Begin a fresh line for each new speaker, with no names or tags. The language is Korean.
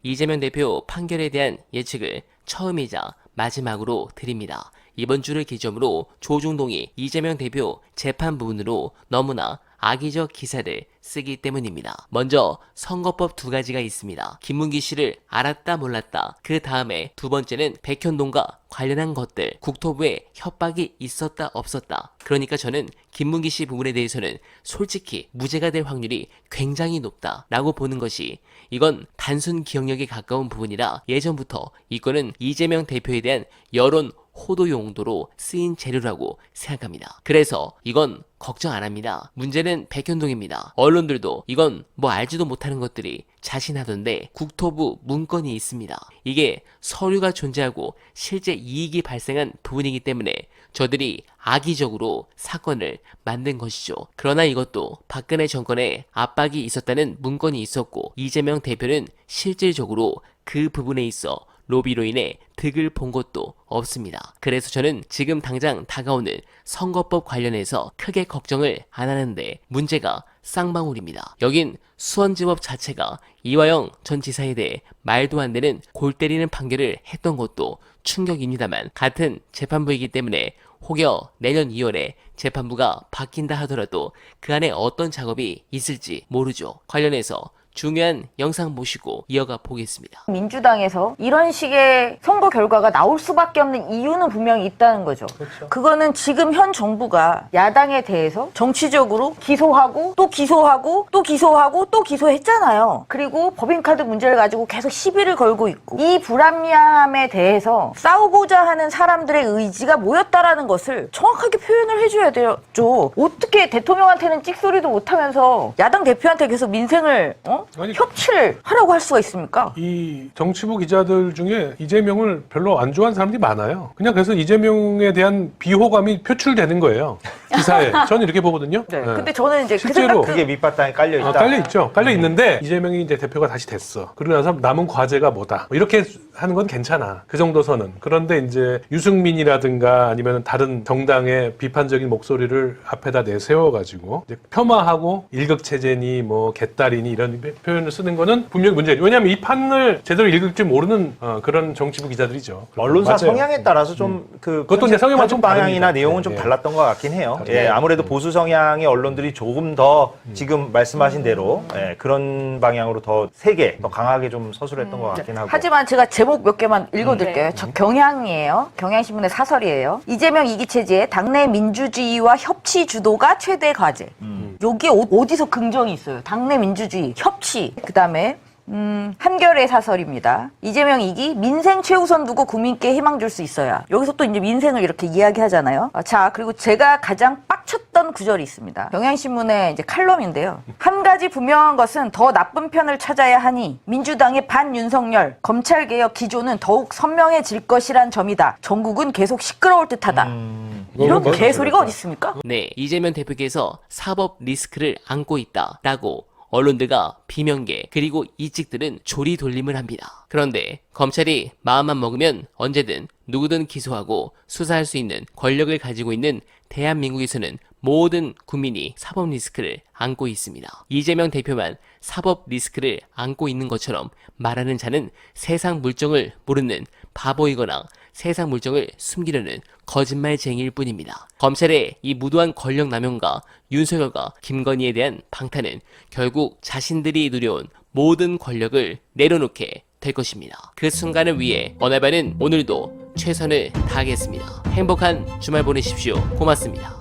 이재명 대표 판결에 대한 예측을 처음이자 마지막으로 드립니다. 이번 주를 기점으로 조중동이 이재명 대표 재판 부분으로 너무나 악의적 기사를 쓰기 때문입니다. 먼저 선거법 두 가지가 있습니다. 김문기 씨를 알았다 몰랐다. 그 다음에 두 번째는 백현동과 관련한 것들, 국토부에 협박이 있었다 없었다. 그러니까 저는 김문기 씨 부분에 대해서는 솔직히 무죄가 될 확률이 굉장히 높다 라고 보는 것이, 이건 단순 기억력에 가까운 부분이라 예전부터 이거는 이재명 대표에 대한 여론 호도 용도로 쓰인 재료라고 생각합니다. 그래서 이건 걱정 안 합니다. 문제는 백현동입니다. 언론들도 이건 뭐 알지도 못하는 것들이 자신하던데 국토부 문건이 있습니다. 이게 서류가 존재하고 실제 이익이 발생한 부분이기 때문에 저들이 악의적으로 사건을 만든 것이죠. 그러나 이것도 박근혜 정권에 압박이 있었다는 문건이 있었고, 이재명 대표는 실질적으로 그 부분에 있어 로비로 인해 득을 본 것도 없습니다. 그래서 저는 지금 당장 다가오는 선거법 관련해서 크게 걱정을 안 하는데, 문제가 쌍방울입니다. 여긴 수원지법 자체가 이화영 전 지사에 대해 말도 안 되는 골 때리는 판결을 했던 것도 충격입니다만, 같은 재판부이기 때문에 혹여 내년 2월에 재판부가 바뀐다 하더라도 그 안에 어떤 작업이 있을지 모르죠. 관련해서 중요한 영상 보시고 이어가 보겠습니다.
민주당에서 이런 식의 선거 결과가 나올 수밖에 없는 이유는 분명히 있다는 거죠.
그렇죠.
그거는 지금 현 정부가 야당에 대해서 정치적으로 기소하고 또 기소하고 또 기소하고 또 기소했잖아요. 그리고 법인카드 문제를 가지고 계속 시비를 걸고 있고, 이 불합리함에 대해서 싸우고자 하는 사람들의 의지가 모였다라는 것을 정확하게 표현을 해줘야 되죠. 어떻게 대통령한테는 찍소리도 못하면서 야당 대표한테 계속 민생을
아니,
협치를 하라고 할 수가 있습니까?
이 정치부 기자들 중에 이재명을 별로 안 좋아하는 사람들이 많아요. 그냥 그래서 이재명에 대한 비호감이 표출되는 거예요, 기사에. 저는 이렇게 보거든요.
네.
네.
근데 저는 이제
실제로
그 생각,
그게 밑바탕에 깔려 있다.
깔려 있죠. 깔려 있는데 이재명이 이제 대표가 다시 됐어. 그러고 나서 남은 과제가 뭐다. 뭐 이렇게 하는 건 괜찮아. 그 정도 선은. 그런데 이제 유승민이라든가 아니면 다른 정당의 비판적인 목소리를 앞에다 내세워가지고 이제 폄하하고 일극체제니 뭐 개딸이니 이런 표현을 쓰는 거는 분명히 문제예요. 왜냐하면 이 판을 제대로 읽을 줄 모르는 그런 정치부 기자들이죠.
언론사
맞아요.
성향에 따라서 좀
그것도 이제 성향만 좀
방향이나
다릅니다.
내용은
네,
좀
네.
달랐던 것 같긴 해요.
다르죠.
아무래도 보수 성향의 언론들이 조금 더 지금 말씀하신 대로 그런 방향으로 더 세게, 더 강하게 좀 서술했던 것 같긴 하고.
하지만 제가 제목 몇 개만 읽어드릴게요. 저 경향이에요. 경향신문의 사설이에요. 이재명 이기체제의 당내 민주주의와 협치 주도가 최대 과제. 여기에 어디서 긍정이 있어요? 당내 민주주의, 협치. 그 다음에 한겨레 사설입니다. 이재명 이기 민생 최우선 두고 국민께 희망 줄 수 있어야. 여기서 또 이제 민생을 이렇게 이야기하잖아요. 자, 그리고 제가 가장 빡쳤던 구절이 있습니다. 경향신문의 이제 칼럼인데요. 한 가지 분명한 것은 더 나쁜 편을 찾아야 하니 민주당의 반윤석열 검찰개혁 기조는 더욱 선명해질 것이란 점이다. 전국은 계속 시끄러울 듯하다. 이런 개소리가 어디 있습니까?
네, 이재명 대표께서 사법 리스크를 안고 있다라고 언론들과 비명계 그리고 이직들은 조리돌림을 합니다. 그런데 검찰이 마음만 먹으면 언제든 누구든 기소하고 수사할 수 있는 권력을 가지고 있는 대한민국에서는 모든 국민이 사법 리스크를 안고 있습니다. 이재명 대표만 사법 리스크를 안고 있는 것처럼 말하는 자는 세상 물정을 모르는 바보이거나 세상 물정을 숨기려는 거짓말쟁이일 뿐입니다. 검찰의 이 무도한 권력 남용과 윤석열과 김건희에 대한 방탄은 결국 자신들이 누려온 모든 권력을 내려놓게 될 것입니다. 그 순간을 위해 어나바는 오늘도 최선을 다하겠습니다. 행복한 주말 보내십시오. 고맙습니다.